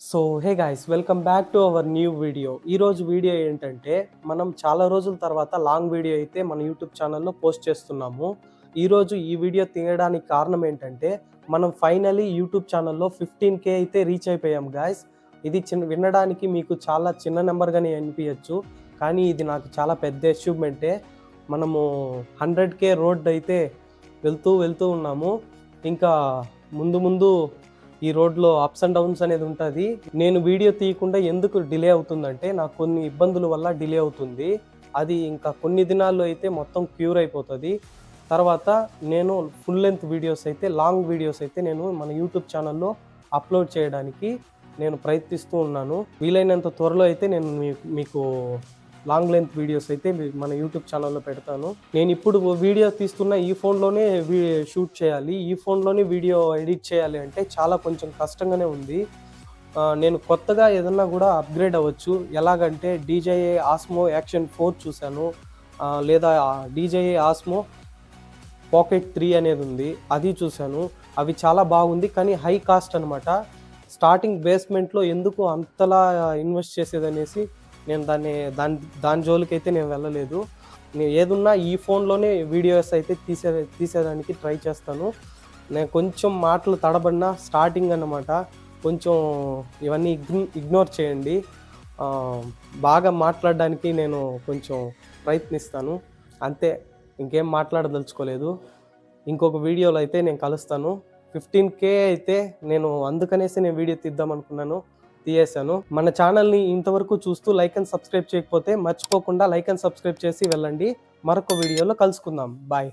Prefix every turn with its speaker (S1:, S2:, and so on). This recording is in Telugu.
S1: So hey guys, welcome back to our new video. ఈరోజు వీడియో ఏంటంటే, మనం చాలా రోజుల తర్వాత లాంగ్ వీడియో అయితే మన యూట్యూబ్ ఛానల్లో పోస్ట్ చేస్తున్నాము. ఈరోజు ఈ వీడియో తీయడానికి కారణం ఏంటంటే, మనం ఫైనలీ యూట్యూబ్ ఛానల్లో 15K అయితే రీచ్ అయిపోయాం గాయస్. ఇది వినడానికి మీకు చాలా చిన్న నెంబర్గానే అనిపించచ్చు, కానీ ఇది నాకు చాలా పెద్ద అచీవ్మెంటే. మనము 100K రోడ్ అయితే వెళ్తూ ఉన్నాము. ఇంకా ముందు ఈ రోడ్లో అప్స్ అండ్ డౌన్స్ అనేది ఉంటుంది. నేను వీడియో తీయకుండా ఎందుకు డిలే అవుతుందంటే, నాకు కొన్ని ఇబ్బందుల వల్ల డిలే అవుతుంది. అది ఇంకా కొన్ని దినాల్లో అయితే మొత్తం క్యూర్ అయిపోతుంది. తర్వాత నేను ఫుల్ లెంత్ వీడియోస్ అయితే, లాంగ్ వీడియోస్ అయితే నేను మన యూట్యూబ్ ఛానల్లో అప్లోడ్ చేయడానికి నేను ప్రయత్నిస్తూ ఉన్నాను. వీలైనంత త్వరలో అయితే నేను మీకు లాంగ్ లెంత్ వీడియోస్ అయితే మన యూట్యూబ్ ఛానల్లో పెడతాను. నేను ఇప్పుడు వీడియో తీస్తున్న ఈ ఫోన్లోనే షూట్ చేయాలి, ఈ ఫోన్లోనే వీడియో ఎడిట్ చేయాలి అంటే చాలా కొంచెం కష్టంగానే ఉంది. నేను కొత్తగా ఏదన్నా కూడా అప్గ్రేడ్ అవ్వచ్చు. ఎలాగంటే DJI Osmo Action 4 చూశాను, లేదా DJI Osmo Pocket 3 అనేది ఉంది, అది చూశాను. అవి చాలా బాగుంది, కానీ హై కాస్ట్ అనమాట. స్టార్టింగ్ బేస్మెంట్లో ఎందుకు అంతలా ఇన్వెస్ట్ చేసేదనేసి నేను దాని జోలికైతే నేను వెళ్ళలేదు. నేను ఏదున్నా ఈ ఫోన్లోనే వీడియోస్ అయితే తీసేదానికి ట్రై చేస్తాను. నేను కొంచెం మాటలు తడబడినా స్టార్టింగ్ అన్నమాట, కొంచెం ఇవన్నీ ఇగ్నోర్ చేయండి. బాగా మాట్లాడడానికి నేను కొంచెం ప్రయత్నిస్తాను, అంతే. ఇంకేం మాట్లాడదలుచుకోలేదు. ఇంకొక వీడియోలో అయితే నేను కలుస్తాను. 15K అయితే నేను అందుకనేసి నేను వీడియో తీద్దాం అనుకున్నాను, తీయేశాను. మన ఛానల్ని ఇంతవరకు చూస్తూ లైక్ అండ్ సబ్స్క్రైబ్ చేయకపోతే మర్చిపోకుండా లైక్ అండ్ సబ్స్క్రైబ్ చేసి వెళ్ళండి. మరొక వీడియోలో కలుసుకుందాం. బాయ్.